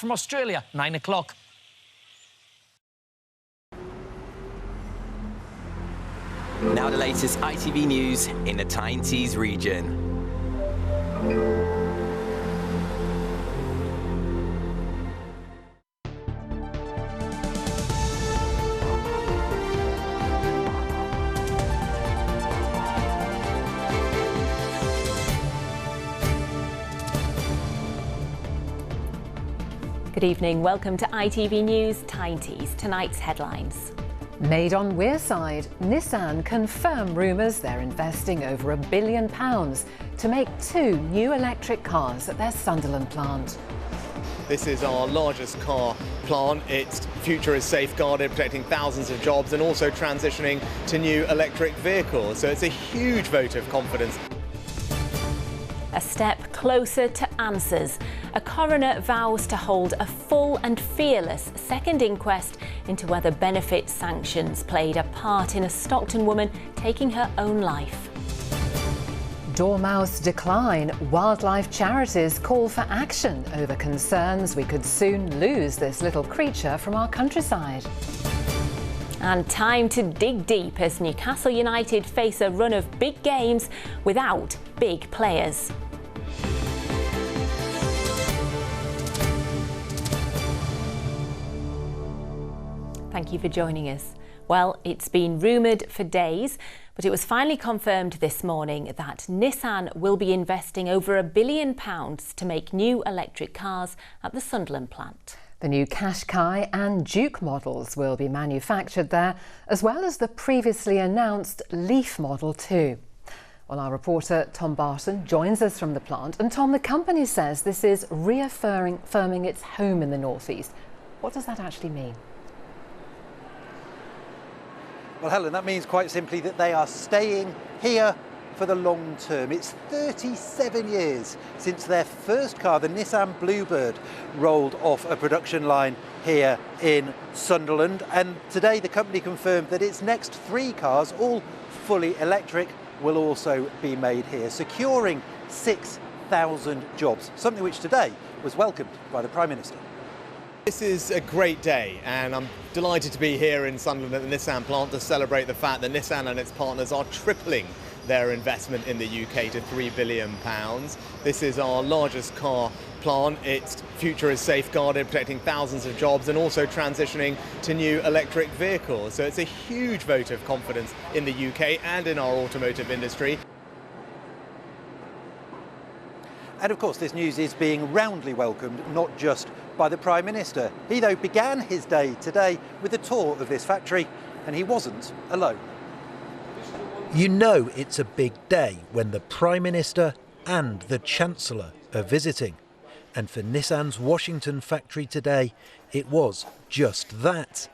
From Australia, 9 o'clock. Now the latest ITV News in the Tyne region. Good evening, welcome to ITV News Tyne. Tonight's headlines. Made on Wearside, Nissan confirm rumours they're investing over £1 billion to make 2 new electric cars at their Sunderland plant. This is our largest car plant. Its future is safeguarded, protecting thousands of jobs and also transitioning to new electric vehicles. So it's a huge vote of confidence. A step closer to answers. A coroner vows to hold a full and fearless second inquest into whether benefit sanctions played a part in a Stockton woman taking her own life. Dormouse decline. Wildlife charities call for action over concerns we could soon lose this little creature from our countryside. And time to dig deep as Newcastle United face a run of big games without big players. Thank you for joining us. Well, it's been rumoured for days, but it was finally confirmed this morning that Nissan will be investing over £1 billion to make new electric cars at the Sunderland plant. The new Qashqai and Duke models will be manufactured there, as well as the previously announced Leaf Model 2. Well, our reporter Tom Barthram joins us from the plant. And Tom, the company says this is reaffirming its home in the northeast. What does that actually mean? Well, Helen, that means quite simply that they are staying here for the long term. It's 37 years since their first car, the Nissan Bluebird, rolled off a production line here in Sunderland. And today the company confirmed that its next 3 cars, all fully electric, will also be made here, securing 6,000 jobs, something which today was welcomed by the Prime Minister. This is a great day, and I'm delighted to be here in Sunderland at the Nissan plant to celebrate the fact that Nissan and its partners are tripling their investment in the UK to £3 billion. This is our largest car plant. Its future is safeguarded, protecting thousands of jobs and also transitioning to new electric vehicles. So it's a huge vote of confidence in the UK and in our automotive industry. And of course, this news is being roundly welcomed, not just by the Prime Minister. He, though, began his day today with a tour of this factory, and he wasn't alone. You know it's a big day when the Prime Minister and the Chancellor are visiting. And for Nissan's Washington factory today, it was just that.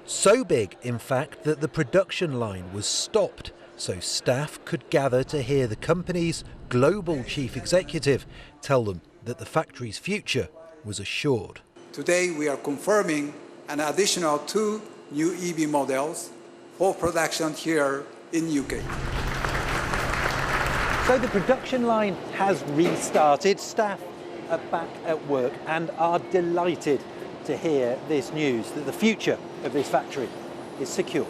So big, in fact, that the production line was stopped so staff could gather to hear the company's global chief executive tell them that the factory's future was assured. Today we are confirming an additional 2 new EV models for production here in UK. So the production line has restarted. Staff are back at work and are delighted to hear this news, that the future of this factory is secure.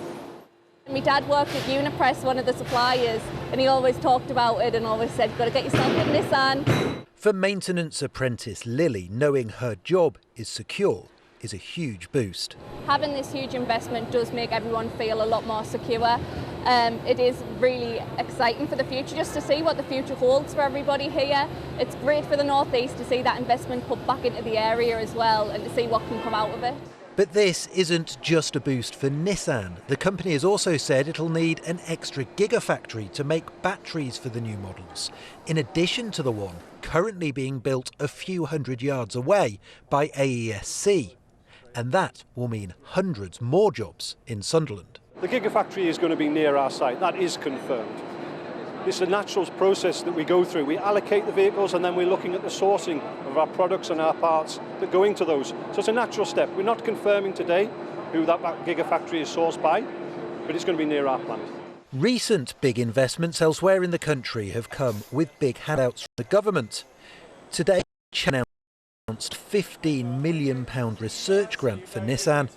My dad worked at Unipress, one of the suppliers, and he always talked about it and always said, got to get yourself a Nissan. For maintenance apprentice Lily, knowing her job is secure is a huge boost. Having this huge investment does make everyone feel a lot more secure. It is really exciting for the future, just to see what the future holds for everybody here. It's great for the North East to see that investment put back into the area as well and to see what can come out of it. But this isn't just a boost for Nissan. The company has also said it'll need an extra gigafactory to make batteries for the new models, in addition to the one currently being built a few hundred yards away by AESC. And that will mean hundreds more jobs in Sunderland. The gigafactory is going to be near our site, that is confirmed. It's a natural process that we go through. We allocate the vehicles and then we're looking at the sourcing of our products and our parts that go into those. So it's a natural step. We're not confirming today who that gigafactory is sourced by, but it's going to be near our plant. Recent big investments elsewhere in the country have come with big handouts from the government. Today, announced £15 million research grant for Nissan,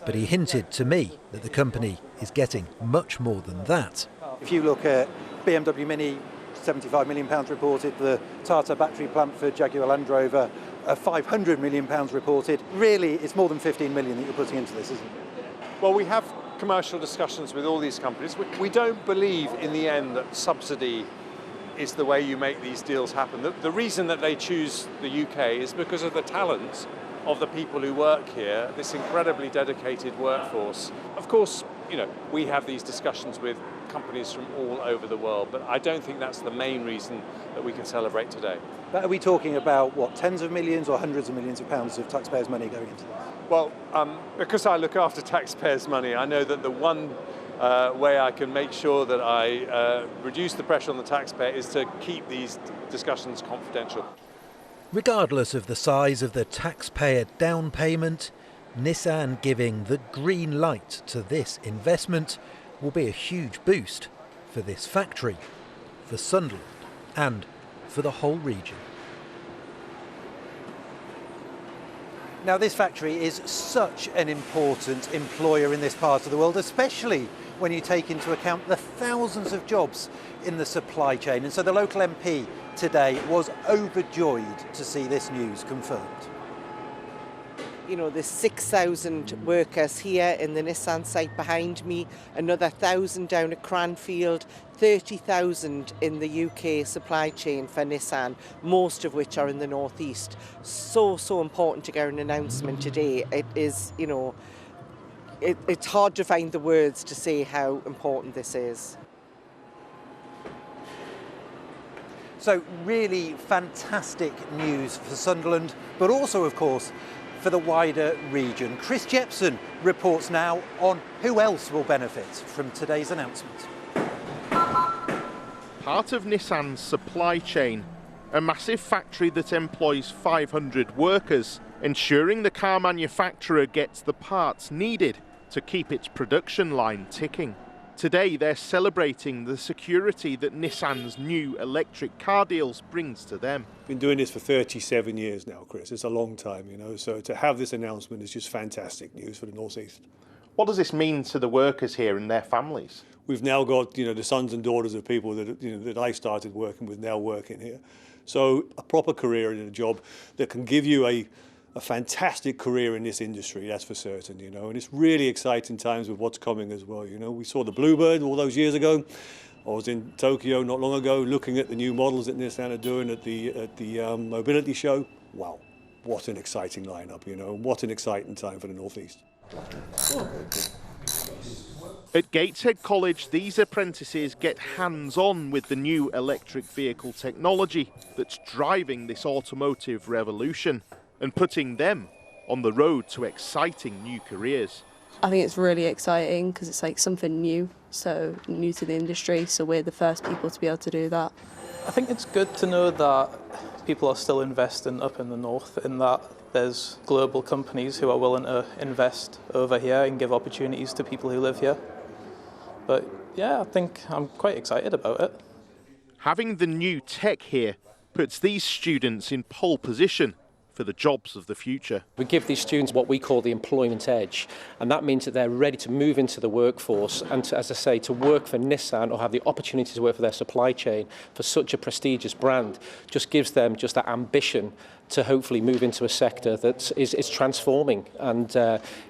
but he hinted to me that the company is getting much more than that. If you look at BMW Mini, £75 million reported, the Tata battery plant for Jaguar Land Rover, £500 million reported. Really, it's more than 15 million that you're putting into this, isn't it? Well, we have commercial discussions with all these companies. We don't believe in the end that subsidy is the way you make these deals happen. The reason that they choose the UK is because of the talent of the people who work here, this incredibly dedicated workforce. Of course, you know, we have these discussions with companies from all over the world, but I don't think that's the main reason that we can celebrate today. But are we talking about, what, tens of millions or hundreds of millions of pounds of taxpayers' money going into this? Well, because I look after taxpayers' money, I know that the one way I can make sure that I reduce the pressure on the taxpayer is to keep these discussions confidential. Regardless of the size of the taxpayer down payment, Nissan giving the green light to this investment will be a huge boost for this factory, for Sunderland and for the whole region. Now, this factory is such an important employer in this part of the world, especially when you take into account the thousands of jobs in the supply chain. And so the local MP today was overjoyed to see this news confirmed. You know, there's 6,000 workers here in the Nissan site behind me, another 1,000 down at Cranfield, 30,000 in the UK supply chain for Nissan, most of which are in the northeast. So important to get an announcement today. It is, you know, it's hard to find the words to say how important this is. So really fantastic news for Sunderland, but also, of course, for the wider region. Chris Jepson reports now on who else will benefit from today's announcement. Part of Nissan's supply chain, a massive factory that employs 500 workers, ensuring the car manufacturer gets the parts needed to keep its production line ticking. Today they're celebrating the security that Nissan's new electric car deals brings to them. Been doing this for 37 years now, Chris. It's a long time, you know, so to have this announcement is just fantastic news for the North East. What does this mean to the workers here and their families? We've now got, you know, the sons and daughters of people that, you know, that I started working with now working here. So a proper career in a job that can give you a fantastic career in this industry, that's for certain, you know, and it's really exciting times with what's coming as well. You know, we saw the Bluebird all those years ago. I was in Tokyo not long ago looking at the new models that Nissan are doing at the mobility show. Wow, what an exciting lineup, you know, what an exciting time for the North East. At Gateshead College, these apprentices get hands-on with the new electric vehicle technology that's driving this automotive revolution and putting them on the road to exciting new careers. I think it's really exciting because it's like something new, so new to the industry, so we're the first people to be able to do that. I think it's good to know that people are still investing up in the north, in that there's global companies who are willing to invest over here and give opportunities to people who live here. But yeah, I think I'm quite excited about it. Having the new tech here puts these students in pole position for the jobs of the future. We give these students what we call the employment edge, and that means that they're ready to move into the workforce and to, as I say, to work for Nissan or have the opportunity to work for their supply chain for such a prestigious brand just gives them just that ambition to hopefully move into a sector that is transforming, and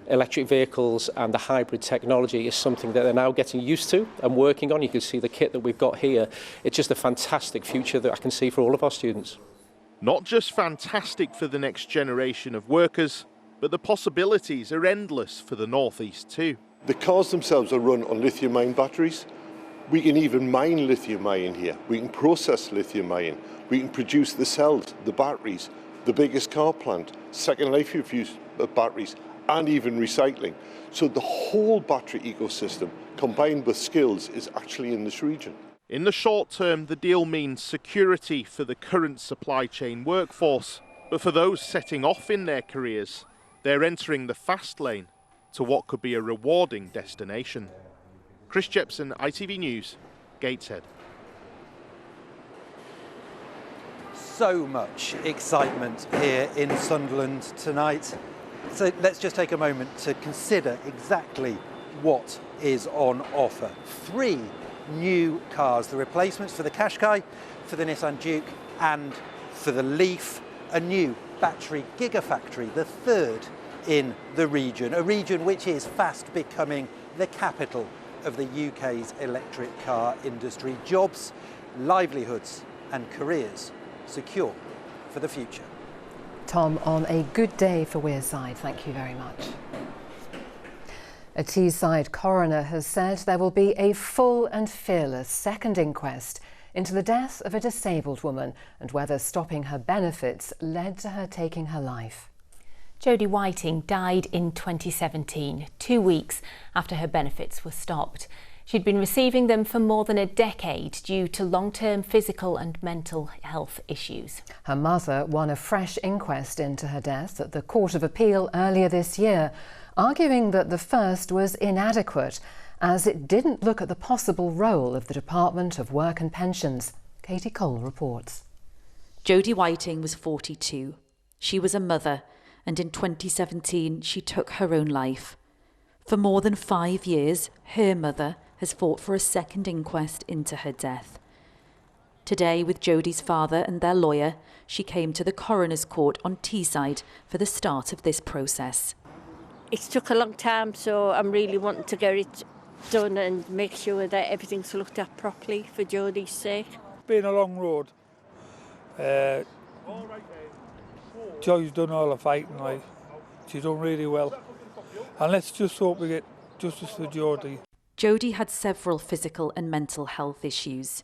electric vehicles and the hybrid technology is something that they're now getting used to and working on. You can see the kit that we've got here. It's just a fantastic future that I can see for all of our students. Not just fantastic for the next generation of workers, but the possibilities are endless for the North East too. The cars themselves are run on lithium-ion batteries. We can even mine lithium-ion here. We can process lithium-ion. We can produce the cells, the batteries, the biggest car plant, second life use of batteries, and even recycling. So the whole battery ecosystem, combined with skills, is actually in this region. In the short term, the deal means security for the current supply chain workforce. But for those setting off in their careers, they're entering the fast lane to what could be a rewarding destination. Chris Jepson, ITV News, Gateshead. so much excitement here in Sunderland tonight. So let's just take a moment to consider exactly what is on offer. 3 new cars, the replacements for the Qashqai, for the Nissan Juke and for the Leaf. A new battery gigafactory, the 3rd in the region, a region which is fast becoming the capital of the UK's electric car industry. Jobs, livelihoods and careers secure for the future. Tom, on a good day for Wearside. Thank you very much. A Teesside coroner has said there will be a full and fearless second inquest into the death of a disabled woman and whether stopping her benefits led to her taking her life. Jody Whiting died in 2017, 2 weeks after her benefits were stopped. She'd been receiving them for more than a decade due to long-term physical and mental health issues. Her mother won a fresh inquest into her death at the Court of Appeal earlier this year, arguing that the first was inadequate as it didn't look at the possible role of the Department of Work and Pensions. Katie Cole reports. Jody Whiting was 42. She was a mother, and in 2017 she took her own life. For more than 5 years, her mother has fought for a second inquest into her death. Today, with Jody's father and their lawyer, she came to the coroner's court on Teesside for the start of this process. It took a long time, so I'm really wanting to get it done and make sure that everything's looked at properly for Jody's sake. It's been a long road. Joy's done all the fighting, like, she's done really well. And let's just hope we get justice for Jody. Jody had several physical and mental health issues.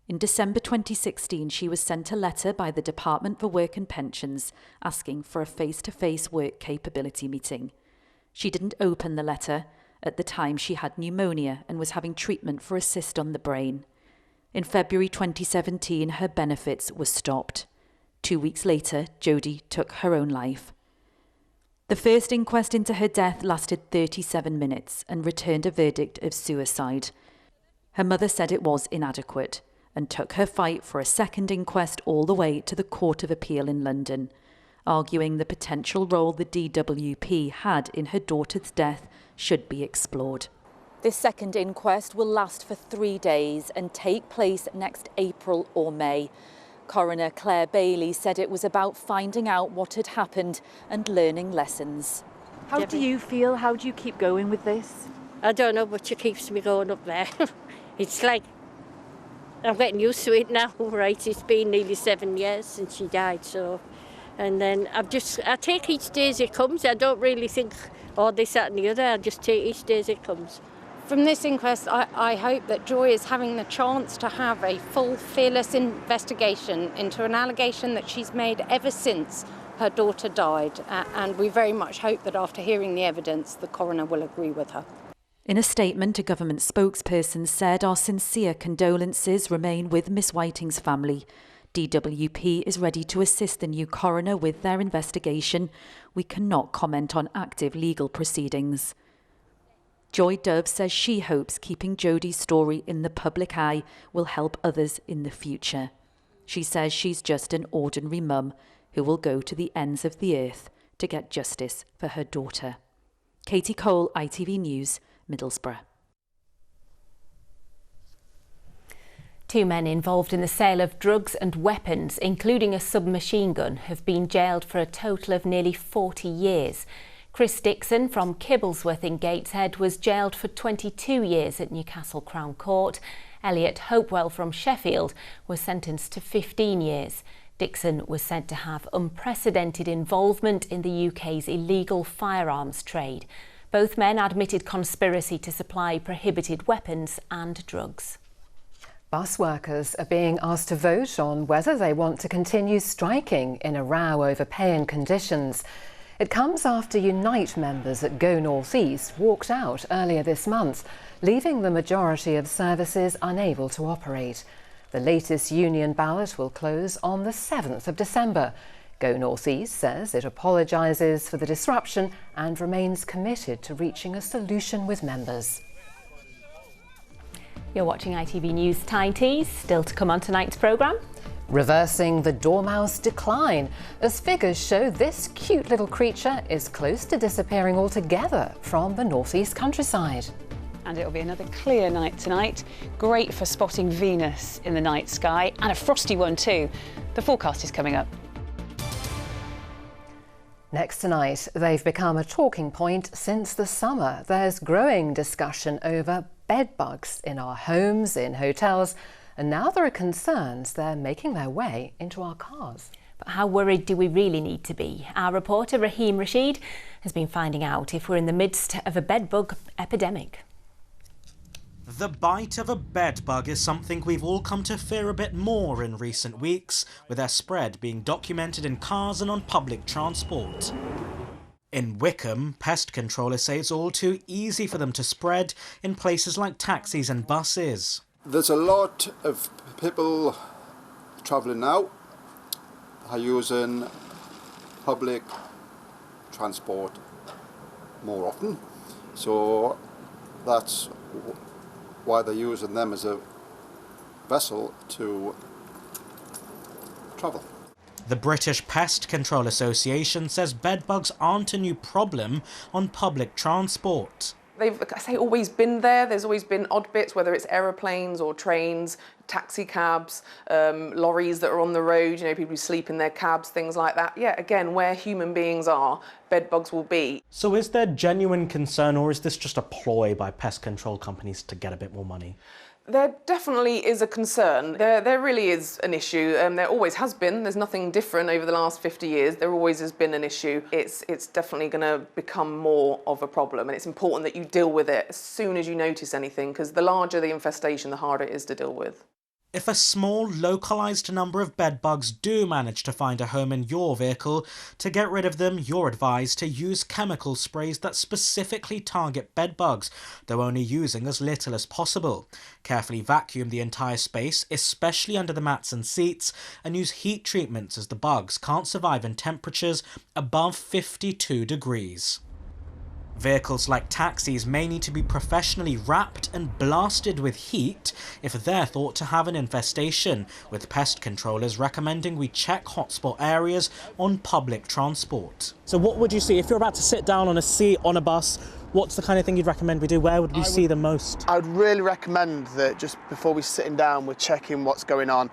In December 2016, she was sent a letter by the Department for Work and Pensions asking for a face-to-face work capability meeting. She didn't open the letter. At the time, she had pneumonia and was having treatment for a cyst on the brain. In February 2017, her benefits were stopped. 2 weeks later, Jody took her own life. The first inquest into her death lasted 37 minutes and returned a verdict of suicide. Her mother said it was inadequate and took her fight for a second inquest all the way to the Court of Appeal in London, arguing the potential role the DWP had in her daughter's death should be explored. This second inquest will last for 3 days and take place next April or May. Coroner Claire Bailey said it was about finding out what had happened and learning lessons. How do you feel? How do you keep going with this? I don't know, but it keeps me going up there. It's like, I'm getting used to it now, right? It's been nearly 7 years since she died, so... And then I take each day as it comes. I don't really think, oh, this, that and the other. I just take each day as it comes. From this inquest, I hope that Joy is having the chance to have a full, fearless investigation into an allegation that she's made ever since her daughter died. And we very much hope that after hearing the evidence, the coroner will agree with her. In a statement, a government spokesperson said our sincere condolences remain with Miss Whiting's family. DWP is ready to assist the new coroner with their investigation. We cannot comment on active legal proceedings. Joy Dove says she hopes keeping Jody's story in the public eye will help others in the future. She says she's just an ordinary mum who will go to the ends of the earth to get justice for her daughter. Katie Cole, ITV News, Middlesbrough. 2 men involved in the sale of drugs and weapons, including a submachine gun, have been jailed for a total of nearly 40 years. Chris Dixon from Kibblesworth in Gateshead was jailed for 22 years at Newcastle Crown Court. Elliot Hopewell from Sheffield was sentenced to 15 years. Dixon was said to have unprecedented involvement in the UK's illegal firearms trade. Both men admitted conspiracy to supply prohibited weapons and drugs. Bus workers are being asked to vote on whether they want to continue striking in a row over pay and conditions. It comes after Unite members at Go North East walked out earlier this month, leaving the majority of services unable to operate. The latest union ballot will close on the 7th of December. Go North East says it apologises for the disruption and remains committed to reaching a solution with members. You're watching ITV News Tyne Tees. Still to come on tonight's programme. Reversing the Dormouse decline, as figures show this cute little creature is close to disappearing altogether from the northeast countryside. And it'll be another clear night tonight. Great for spotting Venus in the night sky, and a frosty one too. The forecast is coming up. Next tonight, they've become a talking point since the summer. There's growing discussion over bed bugs in our homes, in hotels, and now there are concerns they're making their way into our cars. But how worried do we really need to be? Our reporter Raheem Rashid has been finding out if we're in the midst of a bedbug epidemic. The bite of a bedbug is something we've all come to fear a bit more in recent weeks, with their spread being documented in cars and on public transport. In Wickham, pest controllers say it's all too easy for them to spread in places like taxis and buses. There's a lot of people travelling now are using public transport more often, so that's why they're using them as a vessel to travel. The British Pest Control Association says bedbugs aren't a new problem on public transport. They've, I say, always been there. There's always been odd bits, whether it's aeroplanes or trains, taxi cabs, lorries that are on the road, you know, people who sleep in their cabs, things like that. Yeah, again, where human beings are, bedbugs will be. So is there genuine concern, or is this just a ploy by pest control companies to get a bit more money? There definitely is a concern. There really is an issue. There always has been. There's nothing different over the last 50 years. There always has been an issue. It's definitely going to become more of a problem, and it's important that you deal with it as soon as you notice anything, because the larger the infestation, the harder it is to deal with. If a small, localised number of bedbugs do manage to find a home in your vehicle, to get rid of them, you're advised to use chemical sprays that specifically target bedbugs, though only using as little as possible. Carefully vacuum the entire space, especially under the mats and seats, and use heat treatments as the bugs can't survive in temperatures above 52 degrees. Vehicles like taxis may need to be professionally wrapped and blasted with heat if they're thought to have an infestation, with pest controllers recommending we check hotspot areas on public transport. So what would you see if you're about to sit down on a seat on a bus? What's the kind of thing you'd recommend we do? Where would we see the most? I would really recommend that just before we're sitting down, we're checking what's going on.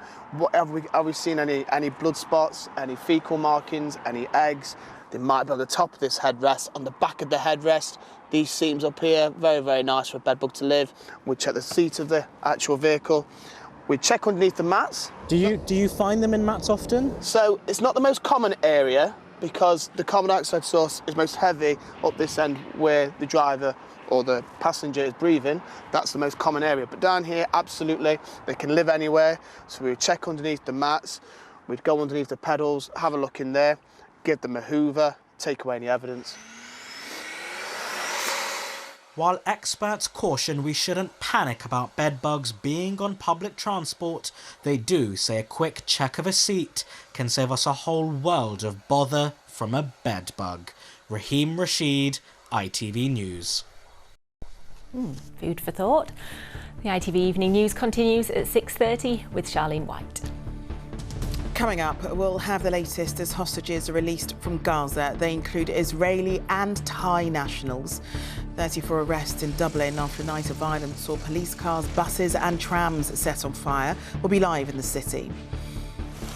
Have we seen any blood spots, any fecal markings, any eggs? They might be on the top of this headrest, on the back of the headrest. These seams up here, very, very nice for a bedbug to live. We'd check the seat of the actual vehicle. We'd check underneath the mats. Do you find them in mats often? So it's not the most common area, because the carbon dioxide source is most heavy up this end where the driver or the passenger is breathing. That's the most common area. But down here, absolutely, they can live anywhere. So we would check underneath the mats. We'd go underneath the pedals, have a look in there, give them a hoover, take away any evidence. While experts caution we shouldn't panic about bedbugs being on public transport, they do say a quick check of a seat can save us a whole world of bother from a bedbug. Raheem Rashid, ITV News. Food for thought. The ITV Evening News continues at 6:30 with Charlene White. Coming up, we'll have the latest as hostages are released from Gaza. They include Israeli and Thai nationals. 34 arrests in Dublin after a night of violence saw police cars, buses and trams set on fire. We'll be live in the city.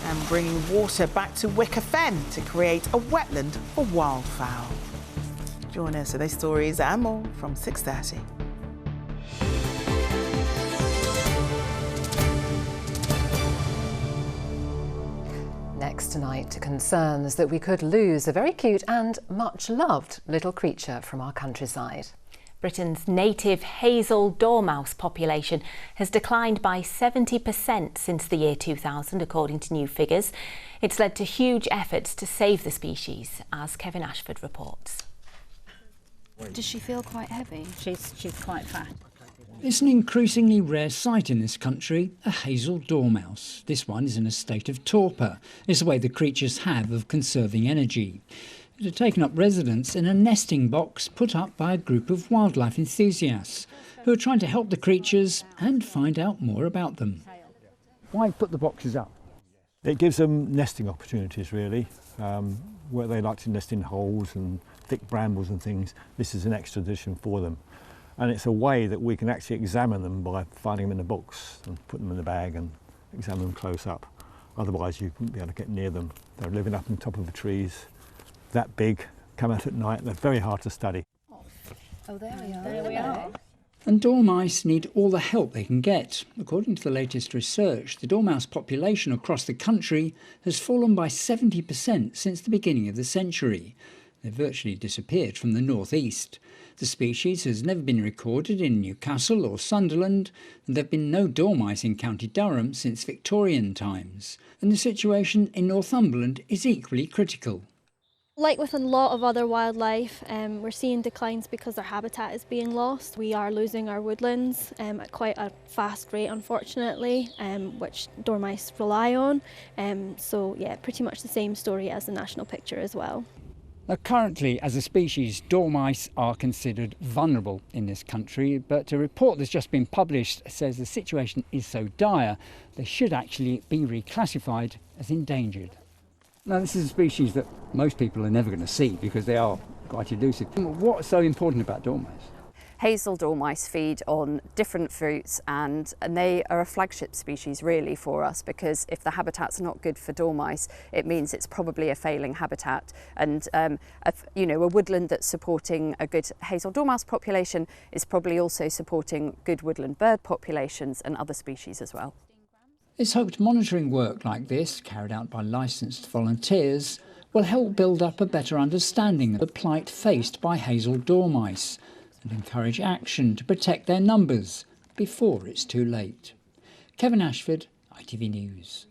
And bringing water back to Wicker Fen to create a wetland for wildfowl. Join us for those stories and more from 6:30. Next tonight, concerns that we could lose a very cute and much loved little creature from our countryside. Britain's native hazel dormouse population has declined by 70% since the year 2000, according to new figures. It's led to huge efforts to save the species, as Kevin Ashford reports. Does she feel quite heavy? She's quite fat. It's an increasingly rare sight in this country, a hazel dormouse. This one is in a state of torpor. It's the way the creatures have of conserving energy. It had taken up residence in a nesting box put up by a group of wildlife enthusiasts who are trying to help the creatures and find out more about them. Why put the boxes up? It gives them nesting opportunities really, where they like to nest in holes and thick brambles and things. This is an extra addition for them. And it's a way that we can actually examine them by finding them in a box and put them in the bag and examine them close up. Otherwise you wouldn't be able to get near them. They're living up on top of the trees, that big, come out at night, they're very hard to study. Oh, there we are. There we are. And dormice need all the help they can get. According to the latest research, the dormouse population across the country has fallen by 70% since the beginning of the century. They've virtually disappeared from the northeast. The species has never been recorded in Newcastle or Sunderland, and there have been no dormice in County Durham since Victorian times. And the situation in Northumberland is equally critical. Like with a lot of other wildlife, we're seeing declines because their habitat is being lost. We are losing our woodlands at quite a fast rate, unfortunately, which dormice rely on. So yeah, pretty much the same story as the national picture as well. Now, currently, as a species, dormice are considered vulnerable in this country, but a report that's just been published says the situation is so dire they should actually be reclassified as endangered. Now, this is a species that most people are never going to see because they are quite elusive. What's so important about dormice? Hazel dormice feed on different fruits and they are a flagship species really for us, because if the habitat's not good for dormice, it means it's probably a failing habitat. And a woodland that's supporting a good hazel dormouse population is probably also supporting good woodland bird populations and other species as well. It's hoped monitoring work like this, carried out by licensed volunteers, will help build up a better understanding of the plight faced by hazel dormice and encourage action to protect their numbers before it's too late. Kevin Ashford, ITV News.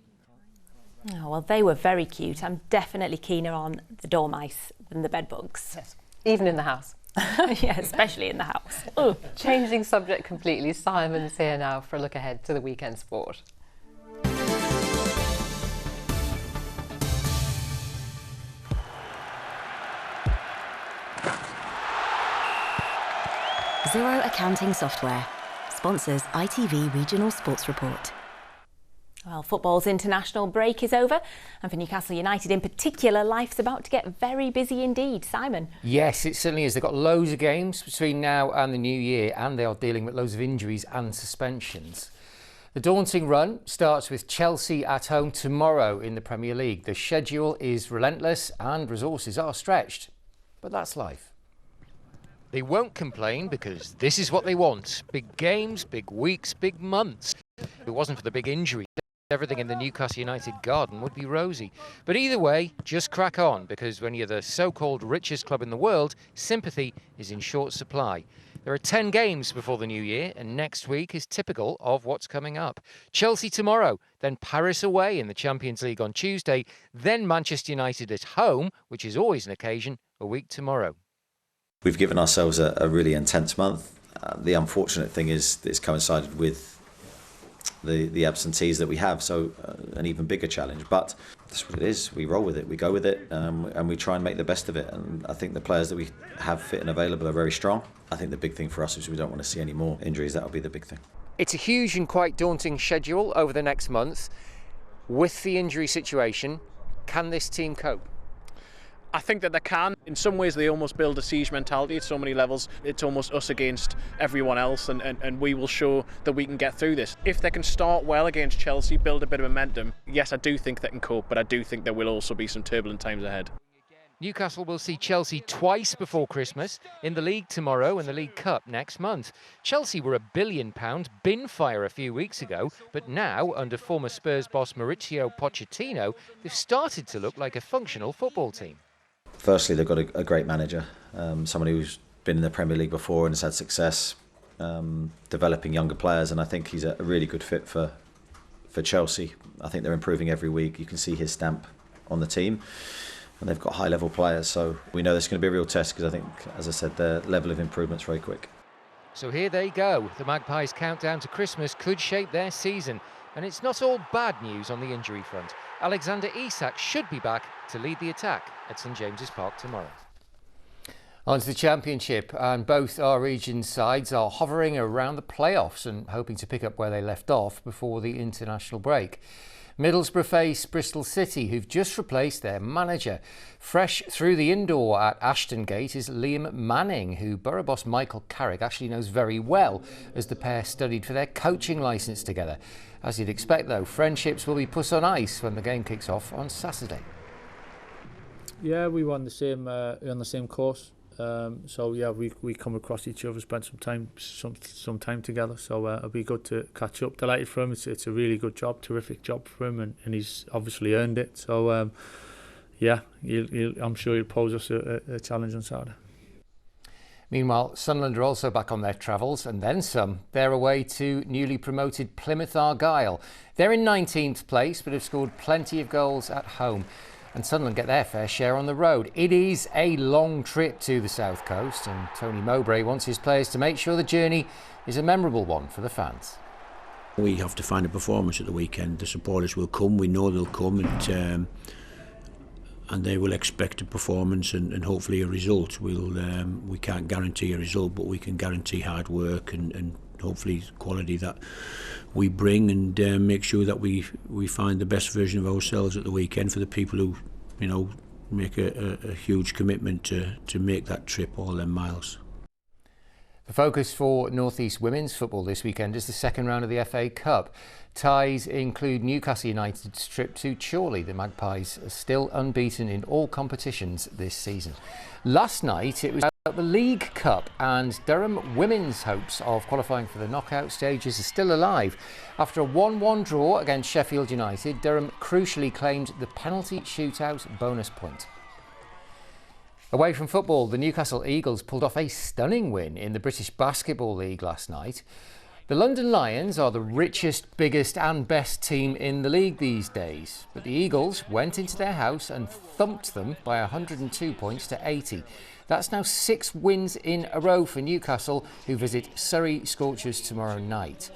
Oh, well, they were very cute. I'm definitely keener on the dormice than the bedbugs. Yes, even in the house. Yeah, especially in the house. Oh, changing subject completely, Simon's here now for a look ahead to the weekend sport. Zero Accounting Software sponsors ITV Regional Sports Report. Well, football's international break is over, and for Newcastle United in particular, life's about to get very busy indeed. Simon? Yes, it certainly is. They've got loads of games between now and the new year, and they are dealing with loads of injuries and suspensions. The daunting run starts with Chelsea at home tomorrow in the Premier League. The schedule is relentless and resources are stretched, but that's life. They won't complain because this is what they want. Big games, big weeks, big months. If it wasn't for the big injury, everything in the Newcastle United garden would be rosy. But either way, just crack on, because when you're the so-called richest club in the world, sympathy is in short supply. There are 10 games before the new year, and next week is typical of what's coming up. Chelsea tomorrow, then Paris away in the Champions League on Tuesday, then Manchester United at home, which is always an occasion, a week tomorrow. We've given ourselves a really intense month. The unfortunate thing is it's coincided with the absentees that we have, so an even bigger challenge. But that's what it is. We roll with it, we go with it, and we try and make the best of it. And I think the players that we have fit and available are very strong. I think the big thing for us is we don't want to see any more injuries. That'll be the big thing. It's a huge and quite daunting schedule over the next month. With the injury situation, can this team cope? I think that they can. In some ways, they almost build a siege mentality at so many levels. It's almost us against everyone else, and we will show that we can get through this. If they can start well against Chelsea, build a bit of momentum, yes, I do think they can cope, but I do think there will also be some turbulent times ahead. Newcastle will see Chelsea twice before Christmas, in the League tomorrow and the League Cup next month. Chelsea were £1 billion bin fire a few weeks ago, but now, under former Spurs boss Mauricio Pochettino, they've started to look like a functional football team. Firstly, they've got a great manager, somebody who's been in the Premier League before and has had success developing younger players, and I think he's a really good fit for Chelsea. I think they're improving every week. You can see his stamp on the team, and they've got high-level players, so we know this is going to be a real test because I think, as I said, their level of improvement's very quick. So here they go. The Magpies' countdown to Christmas could shape their season, and it's not all bad news on the injury front. Alexander Isak should be back to lead the attack at St James's Park tomorrow. On to the Championship, and both our region sides are hovering around the playoffs and hoping to pick up where they left off before the international break. Middlesbrough face Bristol City, who've just replaced their manager. Fresh through the indoor at Ashton Gate is Liam Manning, who Borough boss Michael Carrick actually knows very well, as the pair studied for their coaching licence together. As you'd expect, though, friendships will be put on ice when the game kicks off on Saturday. Yeah, we were on the same course. So yeah, we come across each other, spent some time together. So it'll be good to catch up. Delighted for him. It's a really good job, terrific job for him, and he's obviously earned it. So yeah, I'm sure he'll pose us a challenge on Saturday. Meanwhile, Sunderland are also back on their travels, and then some. They're away to newly promoted Plymouth Argyle. They're in 19th place, but have scored plenty of goals at home. And Sunderland get their fair share on the road. It is a long trip to the South Coast, and Tony Mowbray wants his players to make sure the journey is a memorable one for the fans. We have to find a performance at the weekend. The supporters will come, we know they'll come, and they will expect a performance and hopefully a result. We can't guarantee a result, but we can guarantee hard work and hopefully quality that we bring, and make sure that we find the best version of ourselves at the weekend for the people who, you know, make a huge commitment to make that trip all them miles. The focus for North East women's football this weekend is the second round of the FA Cup. Ties include Newcastle United's trip to Chorley. The Magpies are still unbeaten in all competitions this season. Last night it was about the League Cup, and Durham women's hopes of qualifying for the knockout stages are still alive. After a 1-1 draw against Sheffield United, Durham crucially claimed the penalty shootout bonus point. Away from football, the Newcastle Eagles pulled off a stunning win in the British Basketball League last night. The London Lions are the richest, biggest and best team in the league these days, but the Eagles went into their house and thumped them by 102 points to 80. That's now 6 wins in a row for Newcastle, who visit Surrey Scorchers tomorrow night.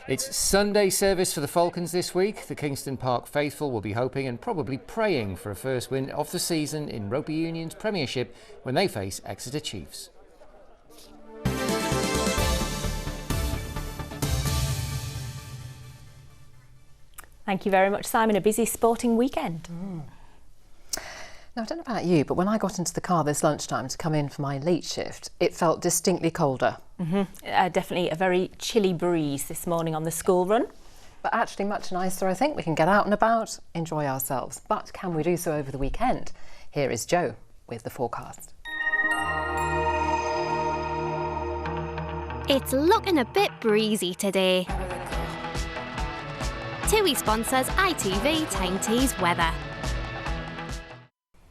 It's Sunday service for the Falcons this week. The Kingston Park faithful will be hoping and probably praying for a first win of the season in Rugby Union's Premiership when they face Exeter Chiefs. Thank you very much, Simon. A busy sporting weekend. Now, I don't know about you, but when I got into the car this lunchtime to come in for my late shift, it felt distinctly colder. Definitely a very chilly breeze this morning on the school run. But actually much nicer, I think. We can get out and about, enjoy ourselves. But can we do so over the weekend? Here is Joe with the forecast. It's looking a bit breezy today. TUI sponsors ITV Tyne Tees weather.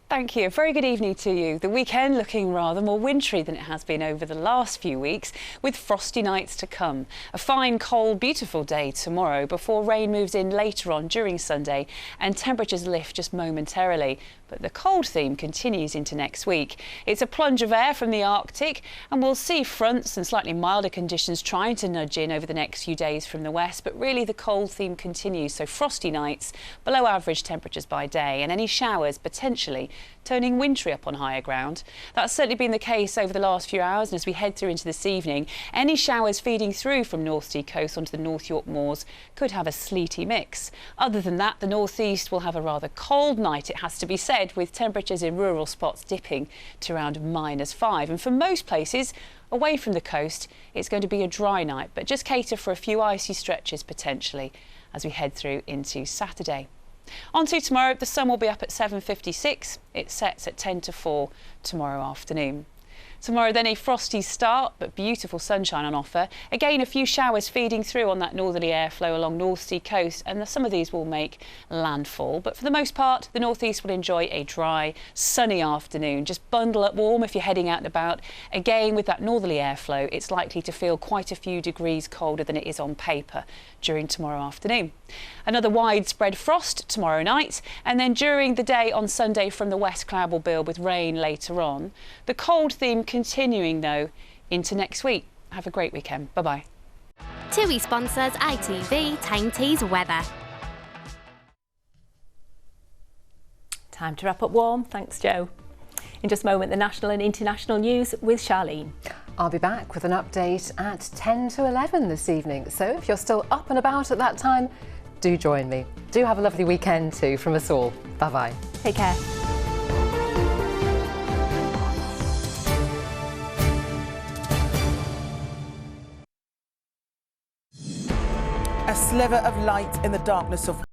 Thank you. A very good evening to you. The weekend looking rather more wintry than it has been over the last few weeks, with frosty nights to come. A fine, cold, beautiful day tomorrow before rain moves in later on during Sunday and temperatures lift just momentarily. But the cold theme continues into next week. It's a plunge of air from the Arctic, and we'll see fronts and slightly milder conditions trying to nudge in over the next few days from the west, but really the cold theme continues, so frosty nights, below average temperatures by day, and any showers potentially turning wintry up on higher ground. That's certainly been the case over the last few hours, and as we head through into this evening, any showers feeding through from North Sea coast onto the North York moors could have a sleety mix. Other than that, the northeast will have a rather cold night, it has to be said, with temperatures in rural spots dipping to around -5. And for most places away from the coast, it's going to be a dry night, but just cater for a few icy stretches potentially as we head through into Saturday. On to tomorrow, the sun will be up at 7:56. It sets at 10 to 4 tomorrow afternoon. Tomorrow then a frosty start, but beautiful sunshine on offer. Again, a few showers feeding through on that northerly airflow along North Sea coast, and some of these will make landfall. But for the most part, the northeast will enjoy a dry, sunny afternoon. Just bundle up warm if you're heading out and about. Again, with that northerly airflow, it's likely to feel quite a few degrees colder than it is on paper during tomorrow afternoon. Another widespread frost tomorrow night, and then during the day on Sunday from the west, cloud will build with rain later on. The cold theme continuing though into next week. Have a great weekend. Bye-bye. TUI sponsors ITV Tyne Tees weather. Time to wrap up warm. Thanks, Joe. In just a moment, the national and international news with Charlene. I'll be back with an update at 10 to 11 this evening. So if you're still up and about at that time, do join me. Do have a lovely weekend too from us all. Bye-bye. Take care. A sliver of light in the darkness of